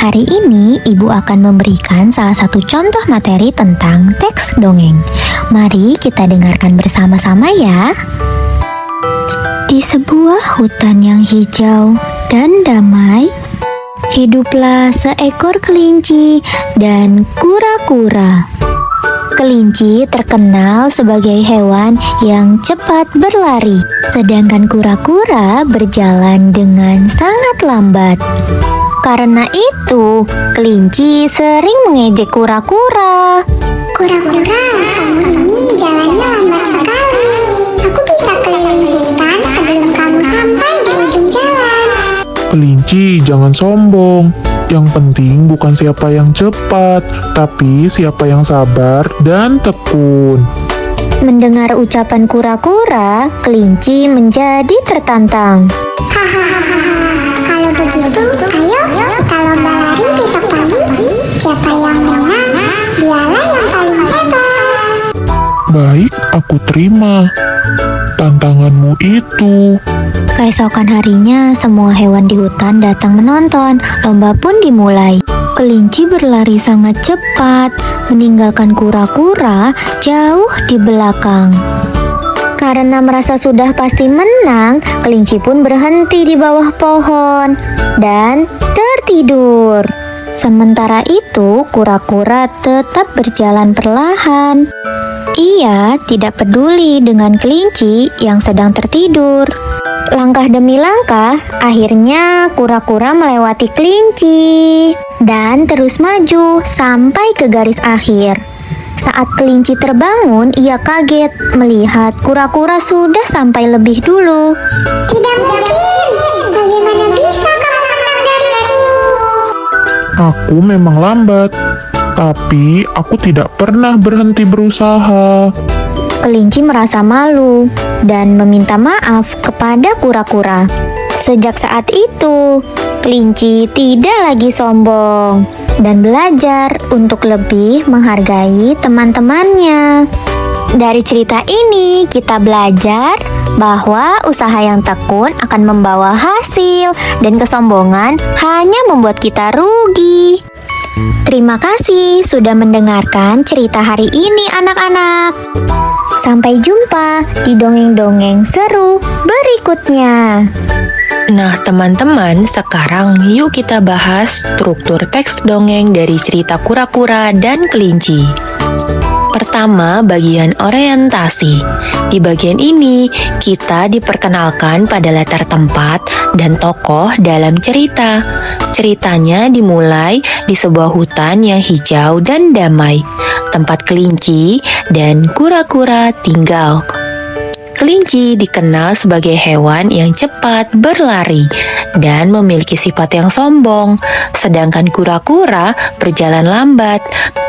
Hari ini Ibu akan memberikan salah satu contoh materi tentang teks dongeng. Mari kita dengarkan bersama-sama ya. Di sebuah hutan yang hijau dan damai, hiduplah seekor kelinci dan kura-kura. Kelinci terkenal sebagai hewan yang cepat berlari, sedangkan kura-kura berjalan dengan sangat lambat. Karena itu, kelinci sering mengejek kura-kura. Kura-kura, kamu ini jalannya lambat sekali. Aku bisa keliling hutan sebelum kamu sampai di ujung jalan. Kelinci, jangan sombong. Yang penting bukan siapa yang cepat, tapi siapa yang sabar dan tekun. Mendengar ucapan kura-kura, kelinci menjadi tertantang. Hahaha, kalau begitu, ayo kita lomba lari besok pagi. Siapa yang menang, dialah yang paling hebat. Baik, aku terima tantanganmu itu. Keesokan harinya, semua hewan di hutan datang menonton. Lomba pun dimulai. Kelinci berlari sangat cepat, meninggalkan kura-kura jauh di belakang. Karena merasa sudah pasti menang, kelinci pun berhenti di bawah pohon dan tertidur. Sementara itu, kura-kura tetap berjalan perlahan. Ia tidak peduli dengan kelinci yang sedang tertidur. Langkah demi langkah, akhirnya kura-kura melewati kelinci dan terus maju sampai ke garis akhir. Saat kelinci terbangun, ia kaget melihat kura-kura sudah sampai lebih dulu. Tidak mungkin, bagaimana bisa kamu menang dariku? Aku memang lambat, tapi aku tidak pernah berhenti berusaha. Kelinci merasa malu dan meminta maaf kepada kura-kura. Sejak saat itu, kelinci tidak lagi sombong dan belajar untuk lebih menghargai teman-temannya. Dari cerita ini, kita belajar bahwa usaha yang tekun akan membawa hasil dan kesombongan hanya membuat kita rugi. Terima kasih sudah mendengarkan cerita hari ini, anak-anak. Sampai jumpa di dongeng-dongeng seru berikutnya. Nah teman-teman, sekarang yuk kita bahas struktur teks dongeng dari cerita kura-kura dan kelinci. Pertama, bagian orientasi. Di bagian ini, kita diperkenalkan pada latar tempat dan tokoh dalam cerita. Ceritanya dimulai di sebuah hutan yang hijau dan damai, tempat kelinci dan kura-kura tinggal. Kelinci dikenal sebagai hewan yang cepat berlari dan memiliki sifat yang sombong, sedangkan kura-kura berjalan lambat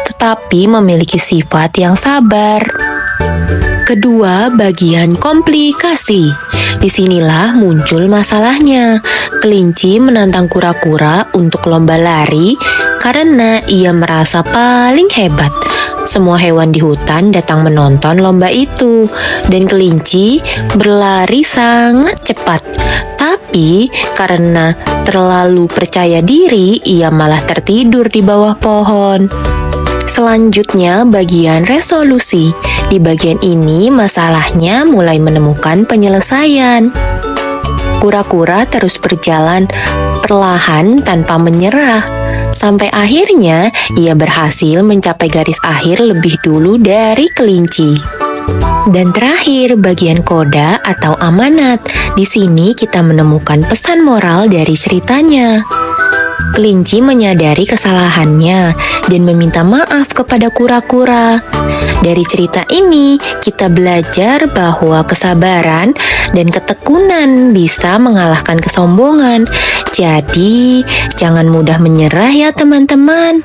tetapi memiliki sifat yang sabar. Kedua, bagian komplikasi. Disinilah muncul masalahnya. Kelinci menantang kura-kura untuk lomba lari karena ia merasa paling hebat. Semua hewan di hutan datang menonton lomba itu, dan kelinci berlari sangat cepat. Tapi karena terlalu percaya diri, ia malah tertidur di bawah pohon. Selanjutnya, bagian resolusi. Di bagian ini, masalahnya mulai menemukan penyelesaian. Kura-kura terus berjalan perlahan tanpa menyerah. Sampai akhirnya, ia berhasil mencapai garis akhir lebih dulu dari kelinci. Dan terakhir, bagian koda atau amanat. Di sini kita menemukan pesan moral dari ceritanya. Kelinci menyadari kesalahannya dan meminta maaf kepada kura-kura. Dari cerita ini, kita belajar bahwa kesabaran dan ketekunan bisa mengalahkan kesombongan. Jadi, jangan mudah menyerah ya teman-teman.